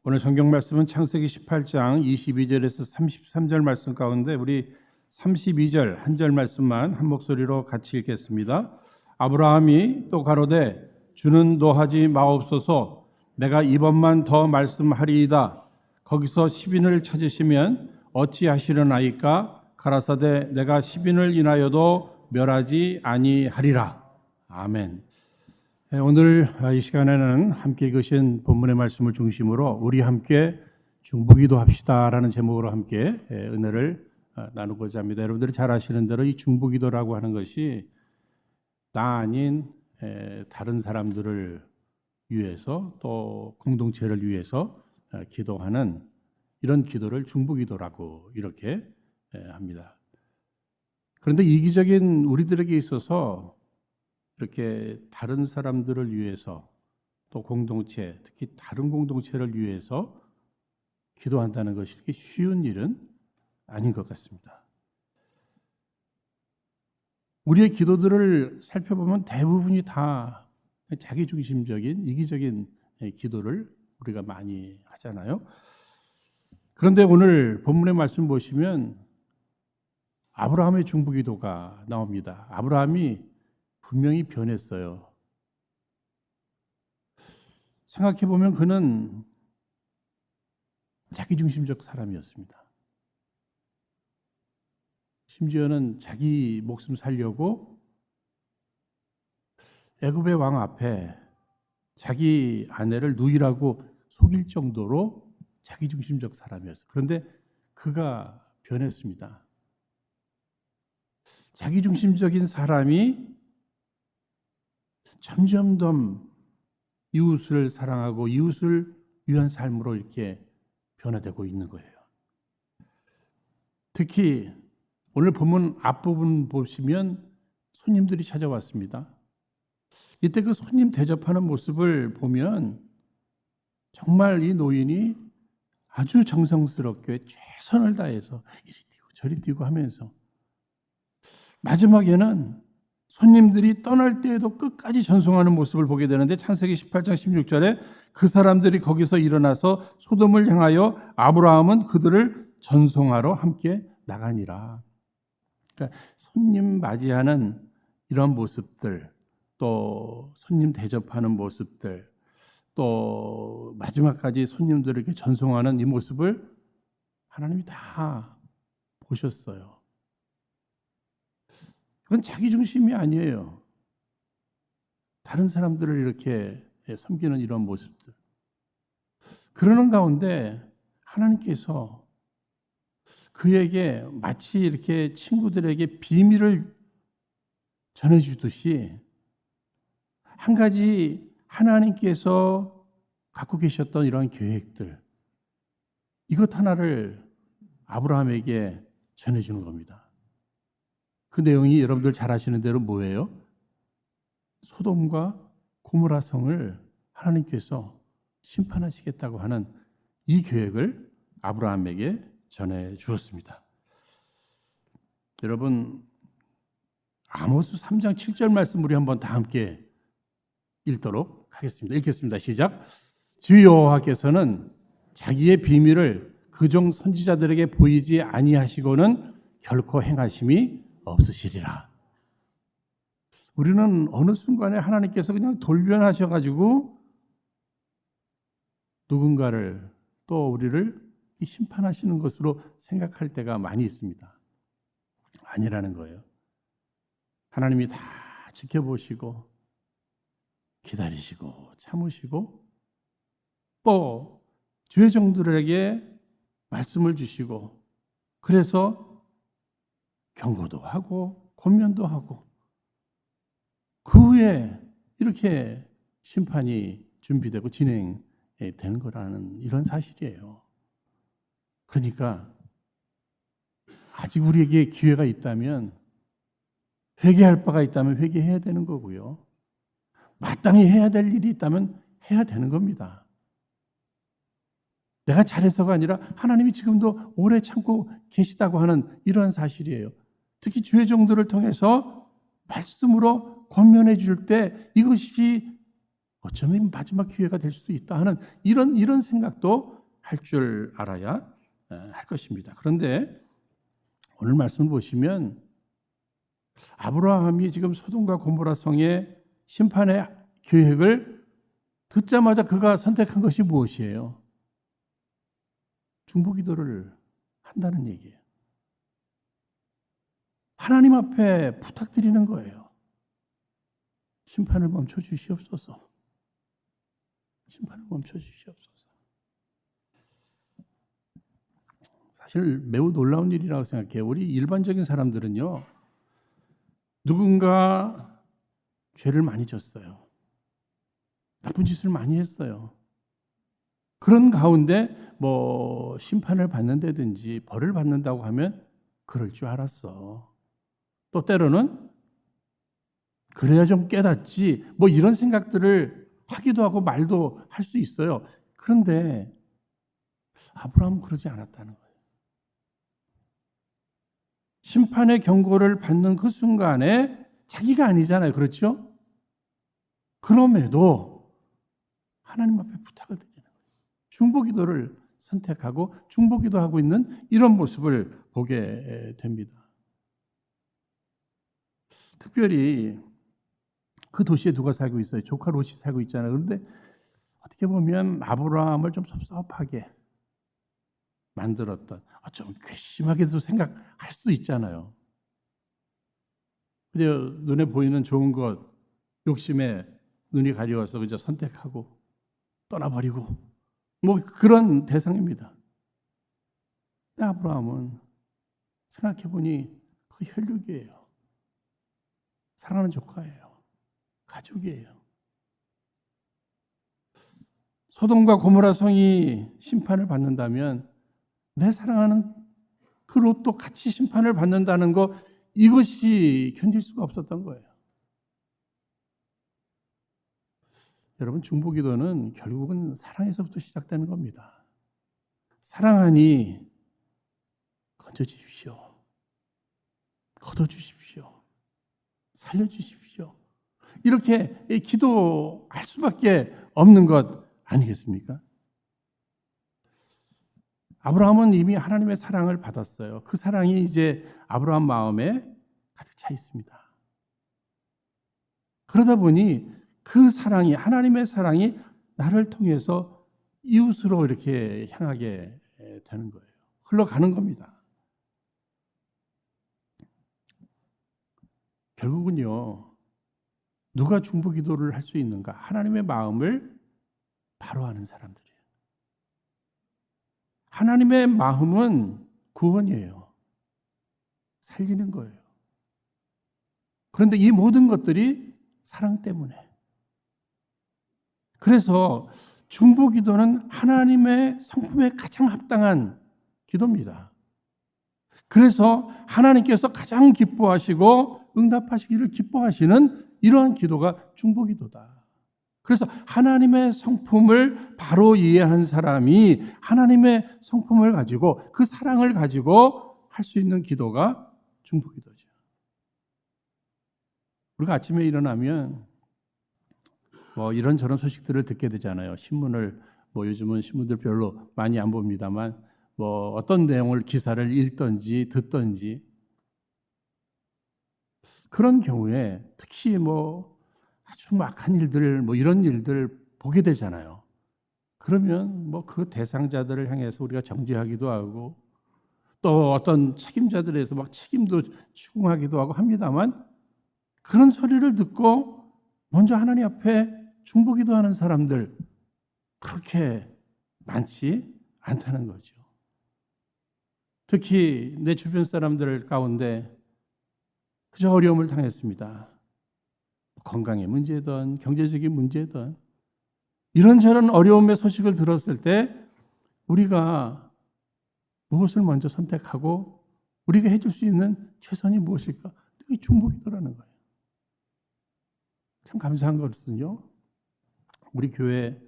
오늘 성경 말씀은 창세기 18장 22절에서 33절 말씀 가운데 우리 32절 한 절 말씀만 한 목소리로 같이 읽겠습니다. 아브라함이 또 가로되 주는 노하지 마옵소서. 내가 이번만 더 말씀하리이다. 거기서 10인을 찾으시면 어찌하시려나이까? 가라사대 내가 10인을 인하여도 멸하지 아니하리라. 아멘. 오늘 이 시간에는 함께 읽으신 본문의 말씀을 중심으로 우리 함께 중보기도 합시다라는 제목으로 함께 은혜를 나누고자 합니다. 여러분들이 잘 아시는 대로 이 중보기도라고 하는 것이 나 아닌 다른 사람들을 위해서 또 공동체를 위해서 기도하는 이런 기도를 중보기도라고 이렇게 합니다. 그런데 이기적인 우리들에게 있어서 이렇게 다른 사람들을 위해서 또 공동체, 특히 다른 공동체를 위해서 기도한다는 것이 이렇게 쉬운 일은 아닌 것 같습니다. 우리의 기도들을 살펴보면 대부분이 다 자기중심적인 이기적인 기도를 우리가 많이 하잖아요. 그런데 오늘 본문의 말씀 보시면 아브라함의 중보기도가 나옵니다. 아브라함이 분명히 변했어요. 생각해보면 그는 자기중심적 사람이었습니다. 심지어는 자기 목숨 살려고 애굽의 왕 앞에 자기 아내를 누이라고 속일 정도로 자기중심적 사람이었어요. 그런데 그가 변했습니다. 자기중심적인 사람이 점점 더 이웃을 사랑하고 이웃을 위한 삶으로 이렇게 변화되고 있는 거예요. 특히 오늘 본문 앞부분 보시면 손님들이 찾아왔습니다. 이때 그 손님 대접하는 모습을 보면 정말 이 노인이 아주 정성스럽게 최선을 다해서 이리 뛰고 저리 뛰고 하면서 마지막에는 손님들이 떠날 때에도 끝까지 전송하는 모습을 보게 되는데 창세기 18장 16절에 그 사람들이 거기서 일어나서 소돔을 향하여 아브라함은 그들을 전송하러 함께 나가니라. 그러니까 손님 맞이하는 이런 모습들, 또 손님 대접하는 모습들, 또 마지막까지 손님들에게 전송하는 이 모습을 하나님이 다 보셨어요. 그건 자기 중심이 아니에요. 다른 사람들을 이렇게 섬기는 이런 모습들. 그러는 가운데 하나님께서 그에게 마치 이렇게 친구들에게 비밀을 전해주듯이 한 가지 하나님께서 갖고 계셨던 이런 계획들, 이것 하나를 아브라함에게 전해주는 겁니다. 그 내용이 여러분들 잘 아시는 대로 뭐예요? 소돔과 고모라 성을 하나님께서 심판하시겠다고 하는 이 계획을 아브라함에게 전해 주었습니다. 여러분, 아모스 3장 7절 말씀 우리 한번 다 함께 읽도록 하겠습니다. 읽겠습니다. 시작. 주 여호와께서는 자기의 비밀을 그종 선지자들에게 보이지 아니하시고는 결코 행하심이 없으시리라. 우리는 어느 순간에 하나님께서 그냥 돌변하셔가지고 누군가를 또 우리를 심판하시는 것으로 생각할 때가 많이 있습니다. 아니라는 거예요. 하나님이 다 지켜보시고 기다리시고 참으시고 또 죄종들에게 말씀을 주시고 그래서 경고도 하고 권면도 하고 그 후에 이렇게 심판이 준비되고 진행되는 거라는 이런 사실이에요. 그러니까 아직 우리에게 기회가 있다면 회개할 바가 있다면 회개해야 되는 거고요. 마땅히 해야 될 일이 있다면 해야 되는 겁니다. 내가 잘해서가 아니라 하나님이 지금도 오래 참고 계시다고 하는 이러한 사실이에요. 특히 주의 종들을 통해서 말씀으로 권면해 줄 때 이것이 어쩌면 마지막 기회가 될 수도 있다 하는 이런 생각도 할 줄 알아야 할 것입니다. 그런데 오늘 말씀을 보시면 아브라함이 지금 소돔과 고모라 성의 심판의 계획을 듣자마자 그가 선택한 것이 무엇이에요? 중보기도를 한다는 얘기예요. 하나님 앞에 부탁드리는 거예요. 심판을 멈춰 주시옵소서. 심판을 멈춰 주시옵소서. 사실 매우 놀라운 일이라고 생각해요. 우리 일반적인 사람들은요, 누군가 죄를 많이 졌어요. 나쁜 짓을 많이 했어요. 그런 가운데 뭐 심판을 받는다든지 벌을 받는다고 하면 그럴 줄 알았어. 또 때로는 그래야 좀 깨닫지 뭐 이런 생각들을 하기도 하고 말도 할 수 있어요. 그런데 아브라함은 그러지 않았다는 거예요. 심판의 경고를 받는 그 순간에 자기가 아니잖아요. 그렇죠? 그럼에도 하나님 앞에 부탁을 드리는 거예요. 중보기도를 선택하고 중보기도하고 있는 이런 모습을 보게 됩니다. 특별히 그 도시에 누가 살고 있어요? 조카 롯이 살고 있잖아요. 그런데 어떻게 보면 아브라함을 좀 섭섭하게 만들었던, 좀 괘씸하게도 생각할 수 있잖아요. 근데 눈에 보이는 좋은 것, 욕심에 눈이 가려워서 그저 선택하고 떠나버리고 뭐 그런 대상입니다. 근데 아브라함은 생각해보니 그 혈육이에요. 사랑하는 조카예요. 가족이에요. 소돔과 고모라 성이 심판을 받는다면 내 사랑하는 그 롯도 같이 심판을 받는다는 거, 이것이 견딜 수가 없었던 거예요. 여러분, 중보기도는 결국은 사랑에서부터 시작되는 겁니다. 사랑하니 건져주십시오. 걷어주십시오. 살려주십시오. 이렇게 기도할 수밖에 없는 것 아니겠습니까? 아브라함은 이미 하나님의 사랑을 받았어요. 그 사랑이 이제 아브라함 마음에 가득 차 있습니다. 그러다 보니 그 사랑이, 하나님의 사랑이 나를 통해서 이웃으로 이렇게 향하게 되는 거예요. 흘러가는 겁니다. 결국은요, 누가 중보기도를 할 수 있는가? 하나님의 마음을 바로 아는 사람들이에요. 하나님의 마음은 구원이에요. 살리는 거예요. 그런데 이 모든 것들이 사랑 때문에. 그래서 중보기도는 하나님의 성품에 가장 합당한 기도입니다. 그래서 하나님께서 가장 기뻐하시고 응답하시기를 기뻐하시는 이러한 기도가 중보기도다. 그래서 하나님의 성품을 바로 이해한 사람이 하나님의 성품을 가지고 그 사랑을 가지고 할 수 있는 기도가 중보기도죠. 우리가 아침에 일어나면 뭐 이런저런 소식들을 듣게 되잖아요. 신문을 뭐 요즘은 신문들 별로 많이 안 봅니다만 뭐 어떤 내용을 기사를 읽든지 듣든지 그런 경우에 특히 뭐 아주 악한 일들 뭐 이런 일들 보게 되잖아요. 그러면 뭐 그 대상자들을 향해서 우리가 정죄하기도 하고 또 어떤 책임자들에서 막 책임도 추궁하기도 하고 합니다만 그런 소리를 듣고 먼저 하나님 앞에 중보기도하는 사람들 그렇게 많지 않다는 거죠. 특히 내 주변 사람들 가운데 그저 어려움을 당했습니다. 건강의 문제든 경제적인 문제든 이런저런 어려움의 소식을 들었을 때 우리가 무엇을 먼저 선택하고 우리가 해줄 수 있는 최선이 무엇일까? 그게 중보기도라는 거예요. 참 감사한 것은요. 우리 교회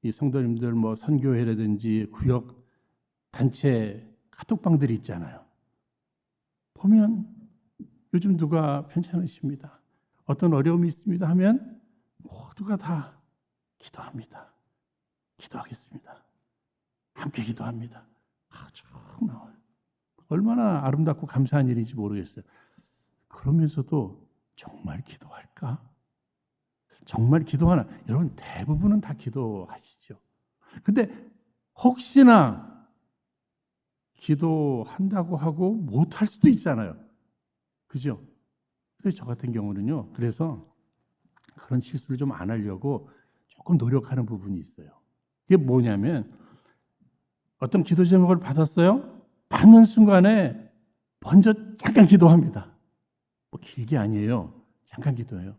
이 성도님들 뭐 선교회라든지 구역 단체 카톡방들이 있잖아요. 보면 요즘 누가 편찮으십니다. 어떤 어려움이 있습니다 하면 모두가 다 기도합니다. 기도하겠습니다. 함께 기도합니다. 쭉 나와요. 얼마나 아름답고 감사한 일인지 모르겠어요. 그러면서도 정말 기도할까? 정말 기도하나? 여러분 대부분은 다 기도하시죠. 근데 혹시나 기도한다고 하고 못할 수도 있잖아요. 그죠? 그래서 저 같은 경우는요. 그래서 그런 실수를 좀 안 하려고 조금 노력하는 부분이 있어요. 그게 뭐냐면 어떤 기도 제목을 받았어요. 받는 순간에 먼저 잠깐 기도합니다. 뭐 길게 아니에요. 잠깐 기도해요.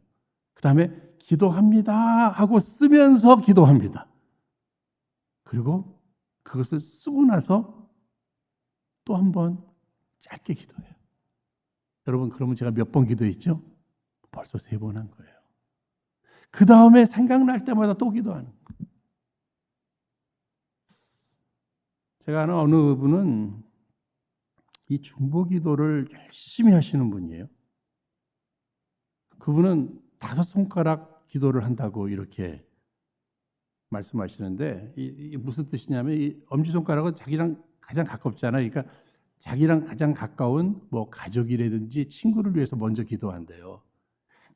그 다음에 기도합니다 하고 쓰면서 기도합니다. 그리고 그것을 쓰고 나서 또 한 번 짧게 기도해요. 여러분 그러면 제가 몇 번 기도했죠? 벌써 3번 한 거예요. 그 다음에 생각날 때마다 또 기도하는 거예요. 제가 아는 어느 분은 이 중보 기도를 열심히 하시는 분이에요. 그분은 5손가락 기도를 한다고 이렇게 말씀하시는데 이게 무슨 뜻이냐면 이 엄지손가락은 자기랑 가장 가깝잖아요. 그러니까 자기랑 가장 가까운 뭐 가족이라든지 친구를 위해서 먼저 기도한대요.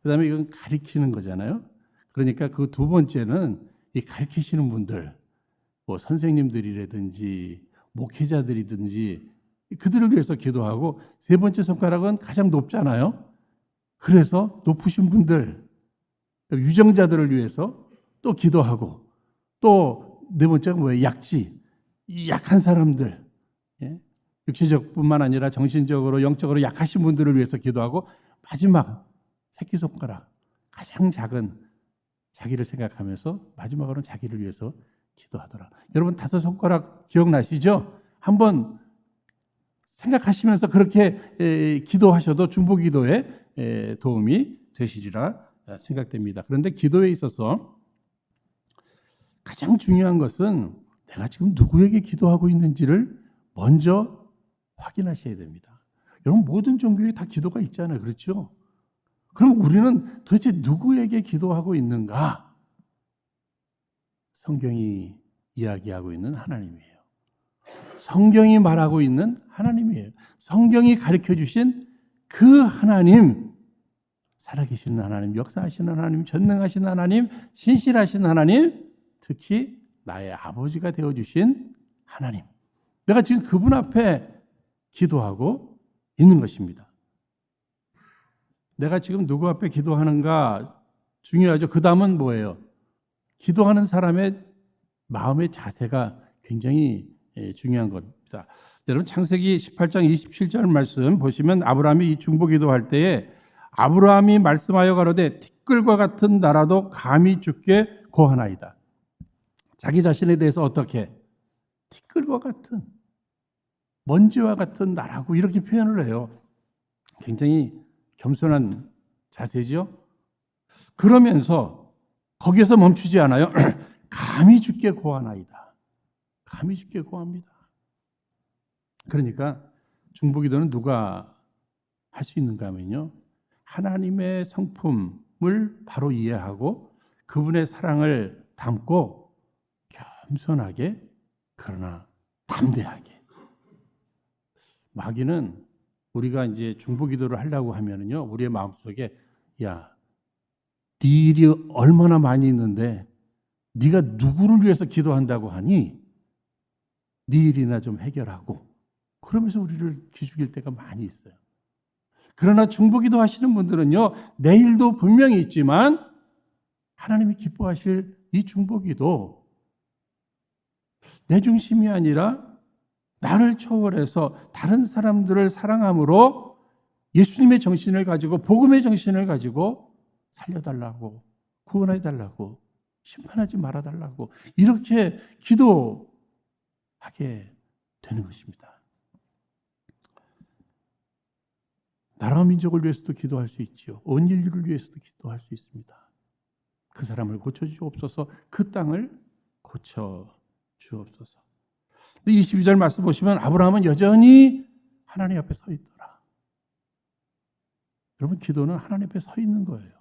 그다음에 이건 가리키는 거잖아요. 그러니까 그 두 번째는 이 가리키시는 분들, 뭐 선생님들이라든지 목회자들이든지 그들을 위해서 기도하고 세 번째 손가락은 가장 높잖아요. 그래서 높으신 분들, 유정자들을 위해서 또 기도하고 또 네 번째가 뭐예요? 약지, 이 약한 사람들, 예? 육체적뿐만 아니라 정신적으로 영적으로 약하신 분들을 위해서 기도하고 마지막 새끼손가락 가장 작은 자기를 생각하면서 마지막으로는 자기를 위해서 기도하더라. 여러분 5손가락 기억나시죠? 한번 생각하시면서 그렇게 기도하셔도 중보기도에 도움이 되시리라 생각됩니다. 그런데 기도에 있어서 가장 중요한 것은 내가 지금 누구에게 기도하고 있는지를 먼저 확인하셔야 됩니다. 여러분 모든 종교에 다 기도가 있잖아요. 그렇죠? 그럼 우리는 도대체 누구에게 기도하고 있는가? 성경이 이야기하고 있는 하나님이에요. 성경이 말하고 있는 하나님이에요. 성경이 가르쳐 주신 그 하나님, 살아계신 하나님, 역사하시는 하나님, 전능하신 하나님, 신실하신 하나님, 특히 나의 아버지가 되어주신 하나님. 내가 지금 그분 앞에 기도하고 있는 것입니다. 내가 지금 누구 앞에 기도하는가 중요하죠. 그 다음은 뭐예요? 기도하는 사람의 마음의 자세가 굉장히 중요한 겁니다. 여러분 창세기 18장 27절 말씀 보시면 아브라함이 이 중보 기도할 때에 아브라함이 말씀하여 가로되 티끌과 같은 나라도 감히 주께 고하나이다. 자기 자신에 대해서 어떻게? 티끌과 같은, 먼지와 같은 나라고 이렇게 표현을 해요. 굉장히 겸손한 자세죠. 그러면서 거기에서 멈추지 않아요. 감히 주께 고하나이다. 감히 주께 고합니다. 그러니까 중보기도는 누가 할 수 있는가 하면요. 하나님의 성품을 바로 이해하고 그분의 사랑을 담고 겸손하게 그러나 담대하게. 마귀는 우리가 이제 중보기도를 하려고 하면은요. 우리의 마음속에 야, 네 일이 얼마나 많이 있는데 네가 누구를 위해서 기도한다고 하니 네 일이나 좀 해결하고 그러면서 우리를 기죽일 때가 많이 있어요. 그러나 중보기도 하시는 분들은요. 내 일도 분명히 있지만 하나님이 기뻐하실 이 중보기도 내 중심이 아니라 나를 초월해서 다른 사람들을 사랑함으로 예수님의 정신을 가지고 복음의 정신을 가지고 살려달라고 구원해달라고 심판하지 말아달라고 이렇게 기도하게 되는 것입니다. 나라와 민족을 위해서도 기도할 수 있죠. 온 인류를 위해서도 기도할 수 있습니다. 그 사람을 고쳐주옵소서. 그 땅을 고쳐주옵소서. 22절 말씀 보시면 아브라함은 여전히 하나님 앞에 서 있더라. 여러분 기도는 하나님 앞에 서 있는 거예요.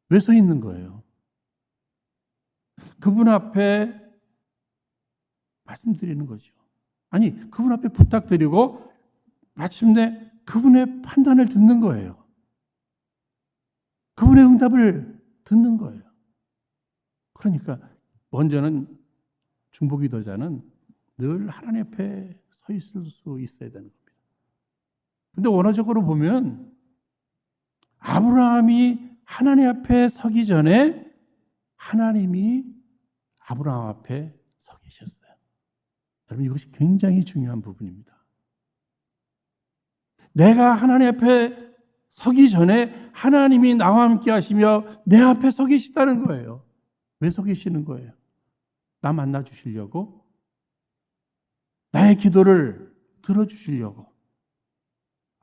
왜 서 있는 거예요? 그분 앞에 말씀드리는 거죠. 아니, 그분 앞에 부탁드리고 마침내 그분의 판단을 듣는 거예요. 그분의 응답을 듣는 거예요. 그러니까 먼저는 중보기도자는 늘 하나님 앞에 서 있을 수 있어야 되는 겁니다. 근데 원어적으로 보면 아브라함이 하나님 앞에 서기 전에 하나님이 아브라함 앞에 서 계셨어요. 여러분, 이것이 굉장히 중요한 부분입니다. 내가 하나님 앞에 서기 전에 하나님이 나와 함께 하시며 내 앞에 서 계시다는 거예요. 왜 서 계시는 거예요? 나 만나 주시려고? 나의 기도를 들어주시려고?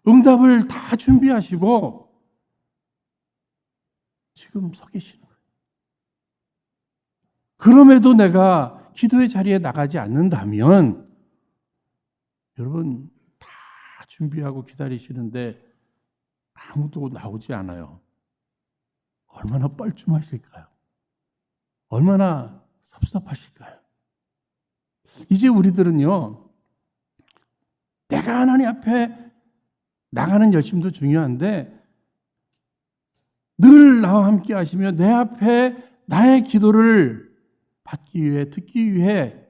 응답을 다 준비하시고 지금 서 계시는 거예요. 그럼에도 내가 기도의 자리에 나가지 않는다면 여러분 다 준비하고 기다리시는데 아무도 나오지 않아요. 얼마나 뻘쭘하실까요? 얼마나 섭섭하실까요? 이제 우리들은요, 내가 하나님 앞에 나가는 열심도 중요한데 늘 나와 함께 하시며 내 앞에 나의 기도를 받기 위해, 듣기 위해,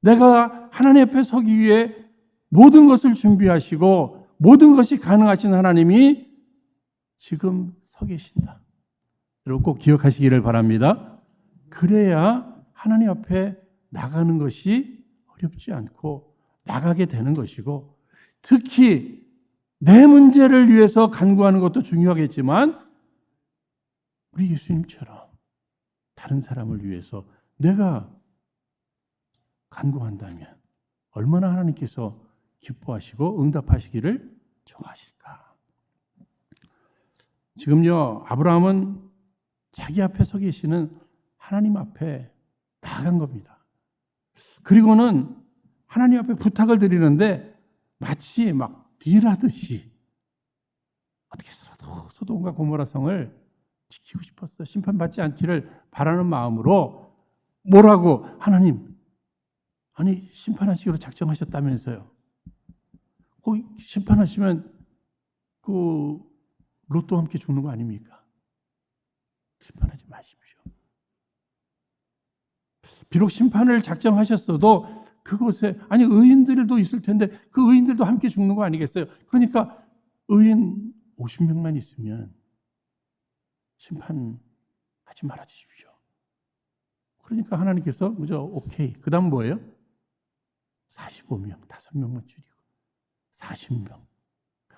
내가 하나님 앞에 서기 위해 모든 것을 준비하시고 모든 것이 가능하신 하나님이 지금 서 계신다. 여러분 꼭 기억하시기를 바랍니다. 그래야 하나님 앞에 나가는 것이 어렵지 않고 나가게 되는 것이고, 특히 내 문제를 위해서 간구하는 것도 중요하겠지만 우리 예수님처럼 다른 사람을 위해서 내가 간구한다면 얼마나 하나님께서 기뻐하시고 응답하시기를 좋아하실까. 지금요, 아브라함은 자기 앞에 서 계시는 하나님 앞에 나간 겁니다. 그리고는 하나님 앞에 부탁을 드리는데 마치 막 딜하듯이 어떻게 해서라도 소돔과 고모라 성을 지키고 싶었어요. 심판받지 않기를 바라는 마음으로 뭐라고? 하나님, 아니 심판하시기로 작정하셨다면서요. 거기 심판하시면 그 롯도 함께 죽는 거 아닙니까? 심판하지 마십시오. 비록 심판을 작정하셨어도 그곳에 아니 의인들도 있을 텐데 그 의인들도 함께 죽는 거 아니겠어요? 그러니까 의인 50명만 있으면 심판하지 말아 주십시오. 그러니까 하나님께서 그저 오케이. 그다음 뭐예요? 45명, 5명만 줄이고 40명.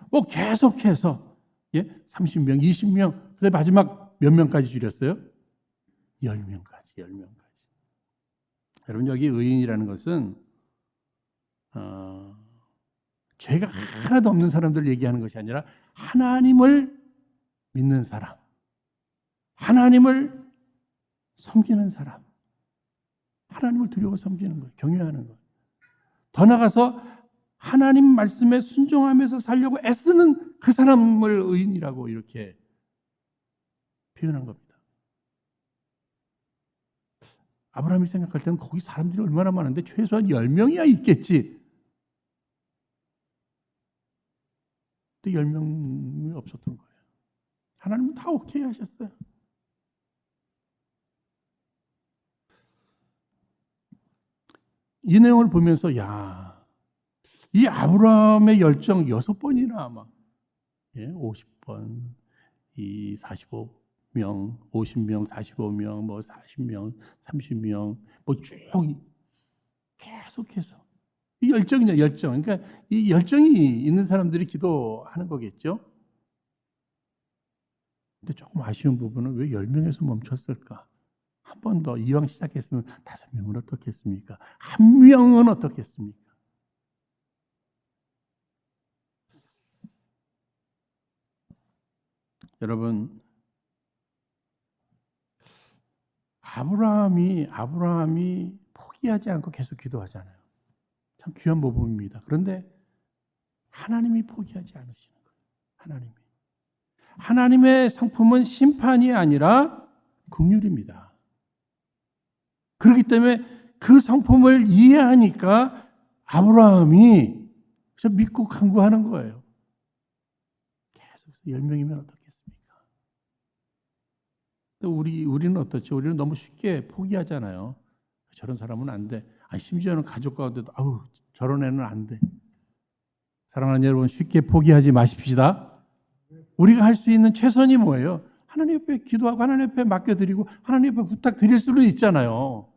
뭐 계속해서 30명, 20명. 그다음에 마지막 몇 명까지 줄였어요? 10명까지. 여러분 여기 의인이라는 것은 죄가 하나도 없는 사람들 얘기하는 것이 아니라 하나님을 믿는 사람, 하나님을 섬기는 사람, 하나님을 두려워 섬기는 거예요. 경외하는 거예요. 더 나아가서 하나님 말씀에 순종하면서 살려고 애쓰는 그 사람을 의인이라고 이렇게 표현한 겁니다. 아브라함이 생각할 때는 거기 사람들이 얼마나 많은데 최소한 10명이야 있겠지. 근데 10명이 없었던 거예요. 하나님은 다 오케이 하셨어요. 이 내용을 보면서 이 아브라함의 열정 6번이나 아마 50번, 이 45명, 50명, 45명, 뭐 40명, 30명, 뭐 쭉 계속해서 이 열정이냐 열정. 그러니까 이 열정이 있는 사람들이 기도하는 거겠죠. 근데 조금 아쉬운 부분은 왜 10명에서 멈췄을까? 한 번 더 이왕 시작했으면 5명은 어떻겠습니까? 1명은 어떻겠습니까? 여러분, 아브라함이 포기하지 않고 계속 기도하잖아요. 참 귀한 모범입니다. 그런데 하나님이 포기하지 않으시는 거예요. 하나님의 상품은 심판이 아니라 긍휼입니다. 그렇기 때문에 그 성품을 이해하니까 아브라함이 믿고 간구하는 거예요. 계속 10명이면 어떻겠습니까? 또 우리는 어떻죠? 우리는 너무 쉽게 포기하잖아요. 저런 사람은 안 돼. 심지어는 가족 가운데도 저런 애는 안 돼. 사랑하는 여러분, 쉽게 포기하지 마십시다. 우리가 할 수 있는 최선이 뭐예요? 하나님 옆에 기도하고 하나님 옆에 맡겨드리고 하나님 옆에 부탁드릴 수는 있잖아요.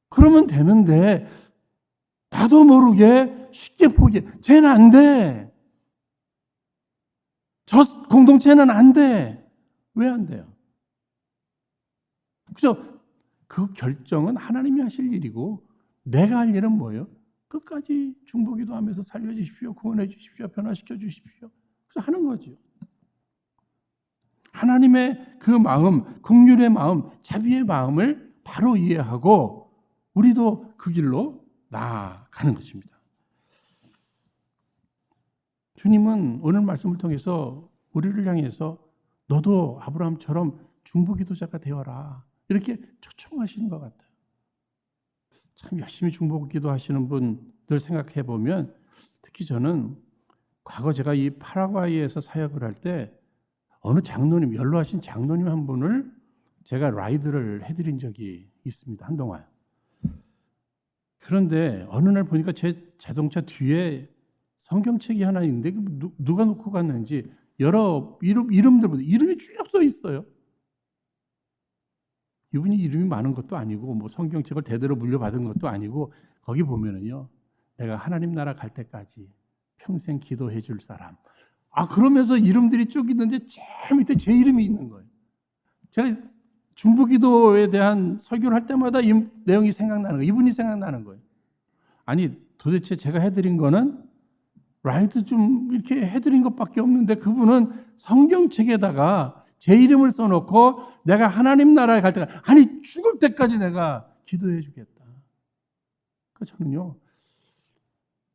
그러면 되는데 나도 모르게 쉽게 포기해. 쟤는 안 돼. 저 공동체는 안 돼. 왜 안 돼요? 그래서 그 결정은 하나님이 하실 일이고 내가 할 일은 뭐예요? 끝까지 중보기도 하면서 살려주십시오. 구원해 주십시오. 변화시켜 주십시오. 그래서 하는 거죠. 하나님의 그 마음, 긍휼의 마음, 자비의 마음을 바로 이해하고 우리도 그 길로 나아가는 것입니다. 주님은 오늘 말씀을 통해서 우리를 향해서 너도 아브라함처럼 중보기도자가 되어라 이렇게 초청하시는 것 같아요. 참 열심히 중보기도 하시는 분들 생각해 보면 특히 저는 과거 제가 이 파라과이에서 사역을 할 때 어느 장로님, 연로하신 장로님 한 분을 제가 라이드를 해드린 적이 있습니다. 한동안. 그런데 어느 날 보니까 제 자동차 뒤에 성경책이 하나 있는데 누가 놓고 갔는지 여러 이름들보다 이름이 쭉 써 있어요. 이분이 이름이 많은 것도 아니고 뭐 성경책을 대대로 물려받은 것도 아니고 거기 보면은요. 내가 하나님 나라 갈 때까지 평생 기도해 줄 사람. 그러면서 이름들이 쭉 있는데 제일 밑에 제 이름이 있는 거예요. 제가 중보기도에 대한 설교를 할 때마다 이 내용이 생각나는 거예요. 이분이 생각나는 거예요. 아니 도대체 제가 해드린 거는 라이드 좀 이렇게 해드린 것밖에 없는데 그분은 성경책에다가 제 이름을 써놓고 내가 하나님 나라에 갈 때까지 죽을 때까지 내가 기도해 주겠다. 그러니까 저는요.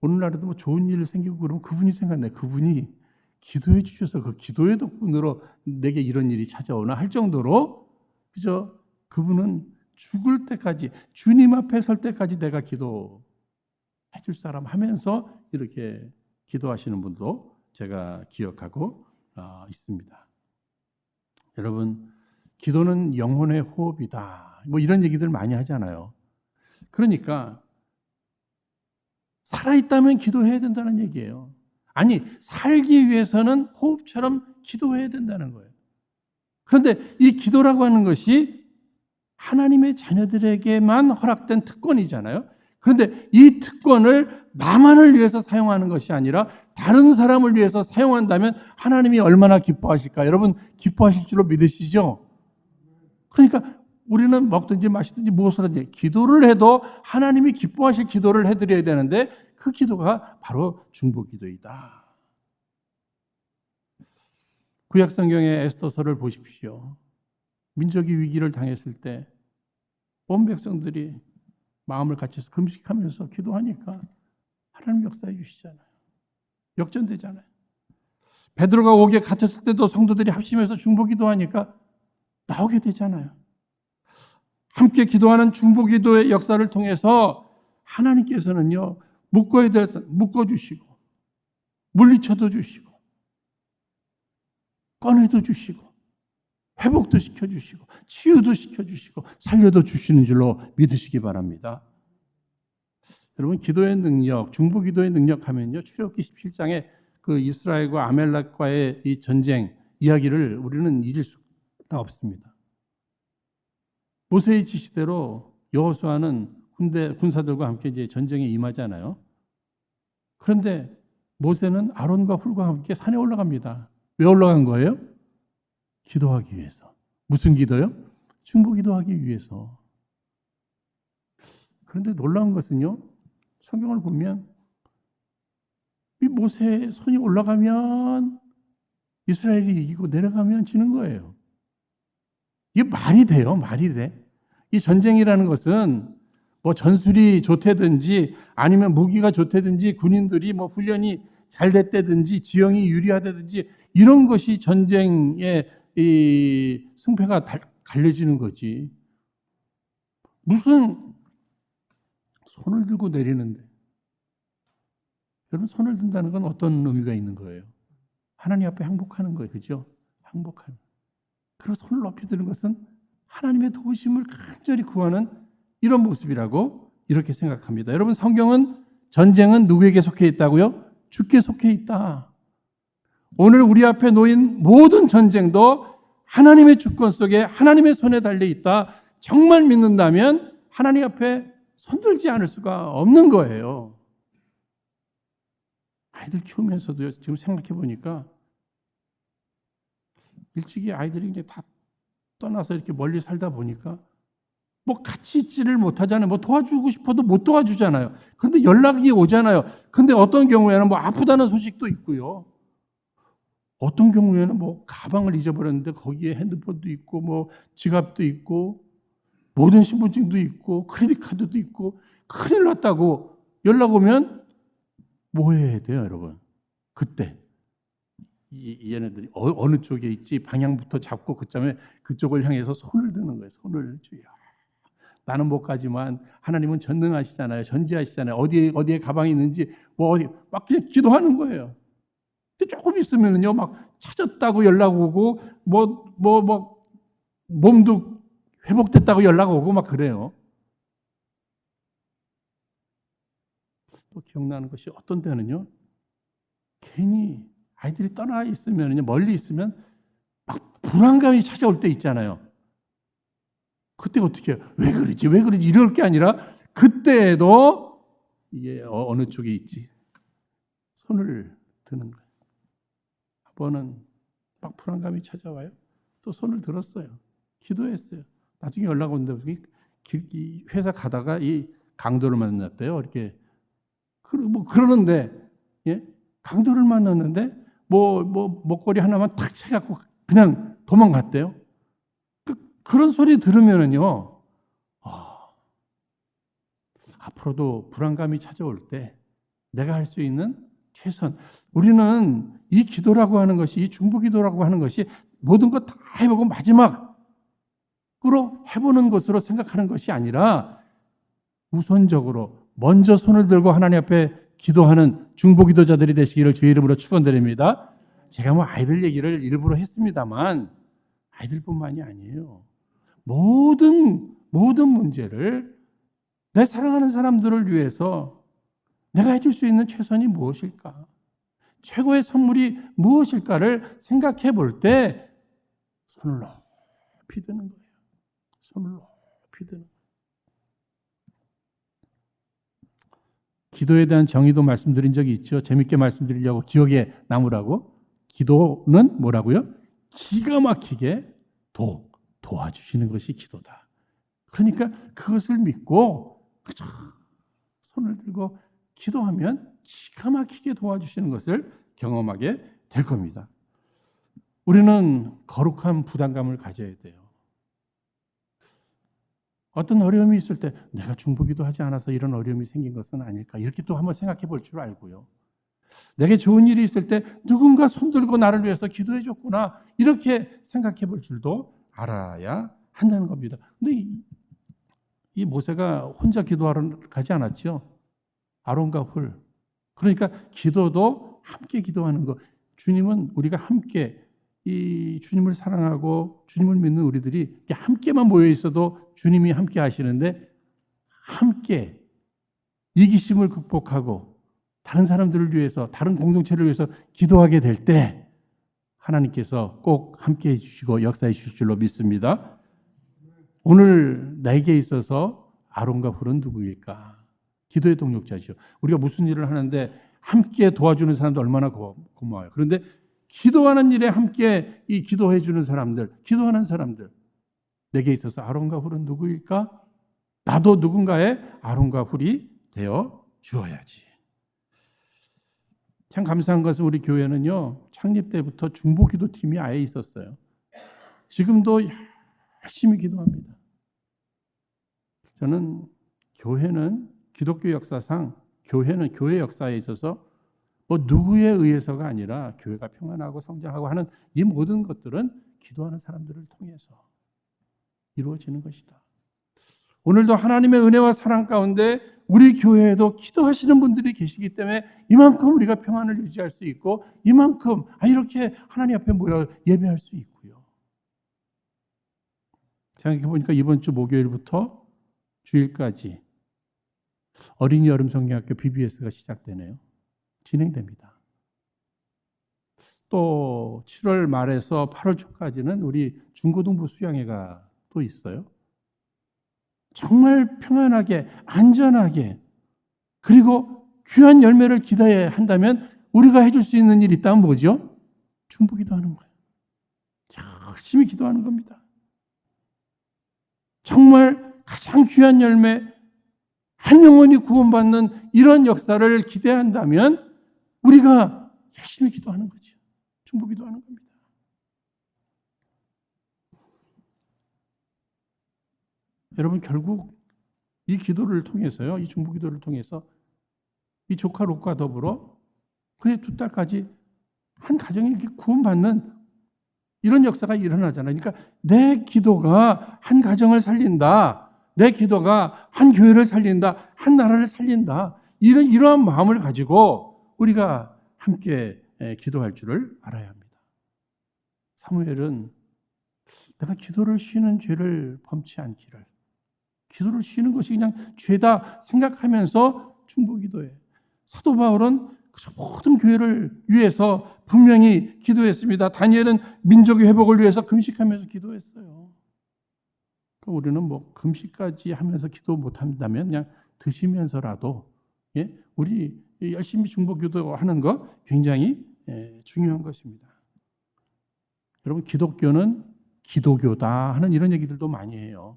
오늘날에도 뭐 좋은 일 생기고 그러면 그분이 생각나요. 그분이 기도해 주셔서 그 기도의 덕분으로 내게 이런 일이 찾아오나 할 정도로 그저 그분은 죽을 때까지 주님 앞에 설 때까지 내가 기도해 줄 사람 하면서 이렇게 기도하시는 분도 제가 기억하고 있습니다. 여러분 기도는 영혼의 호흡이다. 뭐 이런 얘기들 많이 하잖아요. 그러니까 살아있다면 기도해야 된다는 얘기예요. 살기 위해서는 호흡처럼 기도해야 된다는 거예요. 그런데 이 기도라고 하는 것이 하나님의 자녀들에게만 허락된 특권이잖아요. 그런데 이 특권을 나만을 위해서 사용하는 것이 아니라 다른 사람을 위해서 사용한다면 하나님이 얼마나 기뻐하실까? 여러분 기뻐하실 줄로 믿으시죠? 그러니까 우리는 먹든지 마시든지 무엇을 하든지 기도를 해도 하나님이 기뻐하실 기도를 해드려야 되는데 그 기도가 바로 중보기도이다. 구약성경의 에스더서를 보십시오. 민족이 위기를 당했을 때 온 백성들이 마음을 같이서 금식하면서 기도하니까 하나님 역사해 주시잖아요. 역전되잖아요. 베드로가 옥에 갇혔을 때도 성도들이 합심해서 중보기도하니까 나오게 되잖아요. 함께 기도하는 중보기도의 역사를 통해서 하나님께서는요. 묶어야 될 사람 묶어주시고 물리쳐도 주시고 꺼내도 주시고 회복도 시켜주시고 치유도 시켜주시고 살려도 주시는 줄로 믿으시기 바랍니다. 여러분 기도의 능력, 중보기도의 능력 하면요. 출애굽기 17장에 그 이스라엘과 아멜렉과의 이 전쟁 이야기를 우리는 잊을 수가 없습니다. 모세의 지시대로 여호수아는 군사들과 함께 이제 전쟁에 임하잖아요. 그런데 모세는 아론과 훌과 함께 산에 올라갑니다. 왜 올라간 거예요? 기도하기 위해서. 무슨 기도요? 중보기도하기 위해서. 그런데 놀라운 것은요. 성경을 보면 이 모세의 손이 올라가면 이스라엘이 이기고 내려가면 지는 거예요. 이게 말이 돼요? 말이 돼? 이 전쟁이라는 것은 뭐 전술이 좋다든지 아니면 무기가 좋다든지 군인들이 뭐 훈련이 잘 됐다든지 지형이 유리하다든지 이런 것이 전쟁의 이 승패가 갈려지는 거지. 무슨 손을 들고 내리는데, 여러분 손을 든다는 건 어떤 의미가 있는 거예요? 하나님 앞에 항복하는 거예요. 그죠? 항복하는. 그리고 손을 높이 드는 것은 하나님의 도우심을 간절히 구하는 이런 모습이라고 이렇게 생각합니다. 여러분, 성경은 전쟁은 누구에게 속해 있다고요? 주께 속해 있다. 오늘 우리 앞에 놓인 모든 전쟁도 하나님의 주권 속에 하나님의 손에 달려 있다. 정말 믿는다면 하나님 앞에 손들지 않을 수가 없는 거예요. 아이들 키우면서도요, 지금 생각해 보니까 일찍이 아이들이 이제 다 떠나서 이렇게 멀리 살다 보니까 뭐 같이 있지를 못하잖아요. 뭐 도와주고 싶어도 못 도와주잖아요. 그런데 연락이 오잖아요. 근데 어떤 경우에는 뭐 아프다는 소식도 있고요. 어떤 경우에는 뭐 가방을 잊어버렸는데 거기에 핸드폰도 있고 뭐 지갑도 있고 모든 신분증도 있고 크레딧 카드도 있고 큰일 났다고 연락 오면 뭐 해야 돼요, 여러분? 그때 얘네들이 어느 쪽에 있지 방향부터 잡고 그점에 그쪽을 향해서 손을 드는 거예요. 손을 주여. 나는 못 가지만 하나님은 전능하시잖아요. 전지하시잖아요. 어디에 가방이 있는지 뭐 어디 막 그냥 기도하는 거예요. 근데 조금 있으면은요 막 찾았다고 연락 오고 뭐 몸도 회복됐다고 연락 오고 막 그래요. 또 기억나는 것이 어떤 때는요 괜히 아이들이 떠나 있으면요 멀리 있으면 막 불안감이 찾아올 때 있잖아요. 그때 어떻게 해요? 왜 그러지 이럴 게 아니라 그때에도 이게 어느 쪽에 있지 손을 드는 거예요. 한 번은 막 불안감이 찾아와요. 또 손을 들었어요. 기도했어요. 나중에 연락 온다고 회사 가다가 이 강도를 만났대요. 이렇게 뭐 그러는데 예? 강도를 만났는데 뭐 목걸이 하나만 탁 채갖고 그냥 도망갔대요. 그런 소리 들으면은요, 앞으로도 불안감이 찾아올 때 내가 할 수 있는 최선. 우리는 이 기도라고 하는 것이, 이 중보기도라고 하는 것이 모든 것 다 해보고 마지막으로 해보는 것으로 생각하는 것이 아니라 우선적으로 먼저 손을 들고 하나님 앞에 기도하는 중보기도자들이 되시기를 주의 이름으로 축원드립니다. 제가 뭐 아이들 얘기를 일부러 했습니다만 아이들뿐만이 아니에요. 모든 문제를 내 사랑하는 사람들을 위해서 내가 해줄 수 있는 최선이 무엇일까? 최고의 선물이 무엇일까를 생각해 볼 때 손을 높이 드는 거예요. 손을 높이 드는 거예요. 기도에 대한 정의도 말씀드린 적이 있죠. 재밌게 말씀드리려고 기억에 남으라고. 기도는 뭐라고요? 기가 막히게 도와주시는 것이 기도다. 그러니까 그것을 믿고 그저 손을 들고 기도하면 기가 막히게 도와주시는 것을 경험하게 될 겁니다. 우리는 거룩한 부담감을 가져야 돼요. 어떤 어려움이 있을 때 내가 중보기도 하지 않아서 이런 어려움이 생긴 것은 아닐까 이렇게 또 한번 생각해 볼 줄 알고요. 내게 좋은 일이 있을 때 누군가 손들고 나를 위해서 기도해 줬구나 이렇게 생각해 볼 줄도 알아야 한다는 겁니다. 근데 이 모세가 혼자 기도하러 가지 않았죠. 아론과 훌. 그러니까 기도도 함께 기도하는 것. 주님은 우리가 함께 이 주님을 사랑하고 주님을 믿는 우리들이 함께만 모여 있어도 주님이 함께 하시는데 함께 이기심을 극복하고 다른 사람들을 위해서 다른 공동체를 위해서 기도하게 될 때 하나님께서 꼭 함께 해주시고 역사해 주실 줄로 믿습니다. 오늘 나에게 있어서 아론과 훌은 누구일까? 기도의 동력자죠. 우리가 무슨 일을 하는데 함께 도와주는 사람도 얼마나 고마워요. 그런데 기도하는 일에 함께 이 기도해 주는 사람들, 기도하는 사람들 내게 있어서 아론과 훌은 누구일까? 나도 누군가의 아론과 훌이 되어 주어야지. 참 감사한 것은 우리 교회는요. 창립 때부터 중보기도팀이 아예 있었어요. 지금도 열심히 기도합니다. 저는 교회는 기독교 역사상 교회는 교회 역사에 있어서 뭐 누구에 의해서가 아니라 교회가 평안하고 성장하고 하는 이 모든 것들은 기도하는 사람들을 통해서 이루어지는 것이다. 오늘도 하나님의 은혜와 사랑 가운데 우리 교회에도 기도하시는 분들이 계시기 때문에 이만큼 우리가 평안을 유지할 수 있고 이만큼 이렇게 하나님 앞에 모여 예배할 수 있고요. 생각해보니까 이번 주 목요일부터 주일까지 어린이 여름 성경학교 BBS가 시작되네요. 진행됩니다. 또 7월 말에서 8월 초까지는 우리 중고등부 수양회가 또 있어요. 정말 평안하게 안전하게 그리고 귀한 열매를 기대해야 한다면 우리가 해줄 수 있는 일이 있다면 뭐죠? 중보기도하는 거예요. 열심히 기도하는 겁니다. 정말 가장 귀한 열매 한 영혼이 구원받는 이런 역사를 기대한다면 우리가 열심히 기도하는 거죠. 중보기도하는 겁니다. 여러분 결국 이 기도를 통해서요, 이 중보기도를 통해서 이 조카 롯과 더불어 그의 두 딸까지 한 가정이 이렇게 구원받는 이런 역사가 일어나잖아요. 그러니까 내 기도가 한 가정을 살린다. 내 기도가 한 교회를 살린다. 한 나라를 살린다. 이러한 마음을 가지고 우리가 함께 기도할 줄을 알아야 합니다. 사무엘은 내가 기도를 쉬는 죄를 범치 않기를, 기도를 쉬는 것이 그냥 죄다 생각하면서 중보기도해. 사도 바울은 모든 교회를 위해서 분명히 기도했습니다. 다니엘은 민족의 회복을 위해서 금식하면서 기도했어요. 우리는 뭐 금식까지 하면서 기도 못한다면 그냥 드시면서라도 우리 열심히 중보기도하는 거 굉장히 중요한 것입니다. 여러분 기독교는 기도교다 하는 이런 얘기들도 많이 해요.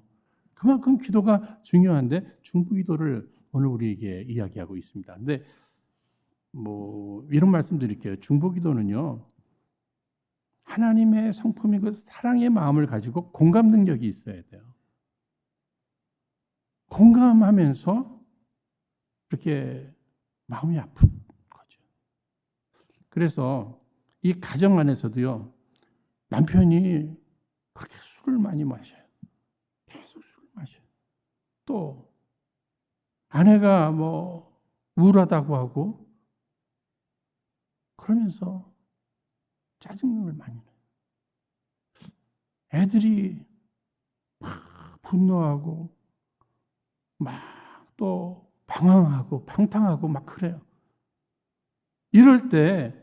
그만큼 기도가 중요한데 중보기도를 오늘 우리에게 이야기하고 있습니다. 근데 뭐 이런 말씀 드릴게요. 중보기도는요, 하나님의 성품인 그 사랑의 마음을 가지고 공감 능력이 있어야 돼요. 공감하면서 이렇게 마음이 아픈 거죠. 그래서 이 가정 안에서도요, 남편이 그렇게 술을 많이 마셔요. 계속 술을 마셔요. 또 아내가 뭐 우울하다고 하고 그러면서 짜증을 많이 내요. 애들이 막 분노하고 막 또 방황하고 방탕하고 막 그래요. 이럴 때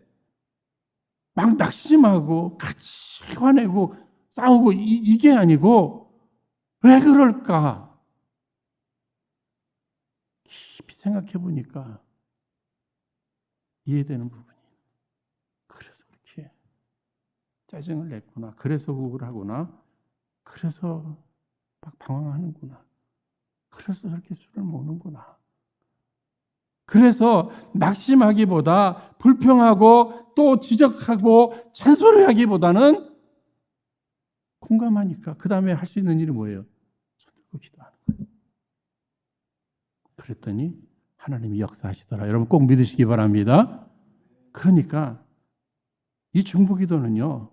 막 낙심하고 같이 화내고 싸우고 이게 아니고 왜 그럴까? 깊이 생각해 보니까 이해되는 부분이. 그래서 그렇게 짜증을 냈구나. 그래서 우울하구나. 그래서 막 방황하는구나. 그래서 저렇게 술을 먹는구나. 그래서 낙심하기보다 불평하고 또 지적하고 잔소리하기보다는 공감하니까 그 다음에 할 수 있는 일이 뭐예요? 손 들고 기도하는 거예요. 그랬더니 하나님이 역사하시더라. 여러분 꼭 믿으시기 바랍니다. 그러니까 이 중보기도는요,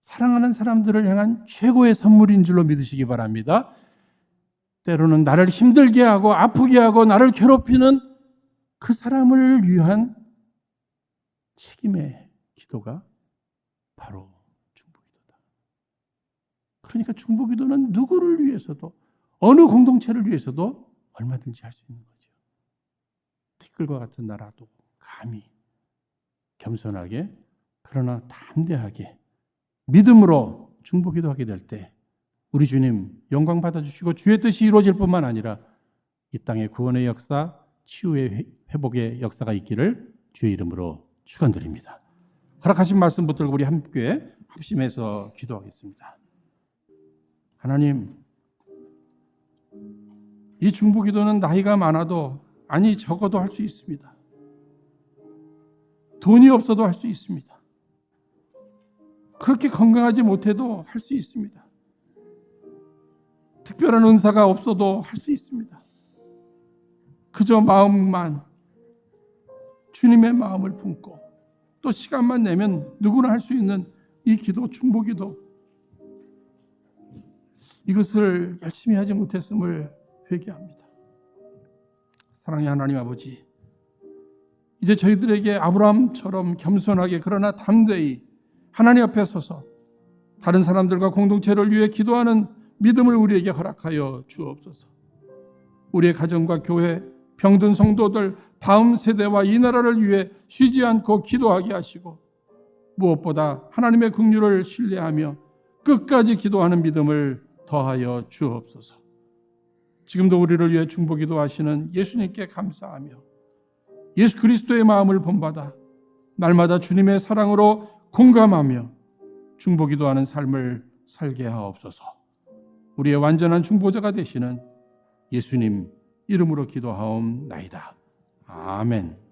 사랑하는 사람들을 향한 최고의 선물인 줄로 믿으시기 바랍니다. 때로는 나를 힘들게 하고 아프게 하고 나를 괴롭히는 그 사람을 위한 책임의 기도가 바로 중보기도다. 그러니까 중보기도는 누구를 위해서도 어느 공동체를 위해서도 얼마든지 할 수 있는 거죠. 티끌과 같은 나라도 감히 겸손하게 그러나 담대하게 믿음으로 중보기도하게 될 때 우리 주님 영광 받아주시고 주의 뜻이 이루어질 뿐만 아니라 이 땅의 구원의 역사, 치유의 회복의 역사가 있기를 주의 이름으로 축원드립니다. 허락하신 말씀 붙들고 우리 함께 합심해서 기도하겠습니다. 하나님, 이 중보기도는 나이가 많아도 아니 적어도 할 수 있습니다. 돈이 없어도 할 수 있습니다. 그렇게 건강하지 못해도 할 수 있습니다. 특별한 은사가 없어도 할 수 있습니다. 그저 마음만 주님의 마음을 품고 또 시간만 내면 누구나 할 수 있는 이 기도, 중보기도, 이것을 열심히 하지 못했음을 회개합니다. 사랑의 하나님 아버지, 이제 저희들에게 아브라함처럼 겸손하게 그러나 담대히 하나님 앞에 서서 다른 사람들과 공동체를 위해 기도하는 믿음을 우리에게 허락하여 주옵소서. 우리의 가정과 교회, 병든 성도들, 다음 세대와 이 나라를 위해 쉬지 않고 기도하게 하시고 무엇보다 하나님의 긍휼을 신뢰하며 끝까지 기도하는 믿음을 더하여 주옵소서. 지금도 우리를 위해 중보기도 하시는 예수님께 감사하며 예수 그리스도의 마음을 본받아 날마다 주님의 사랑으로 공감하며 중보기도하는 삶을 살게 하옵소서. 우리의 완전한 중보자가 되시는 예수님 이름으로 기도하옵나이다. 아멘.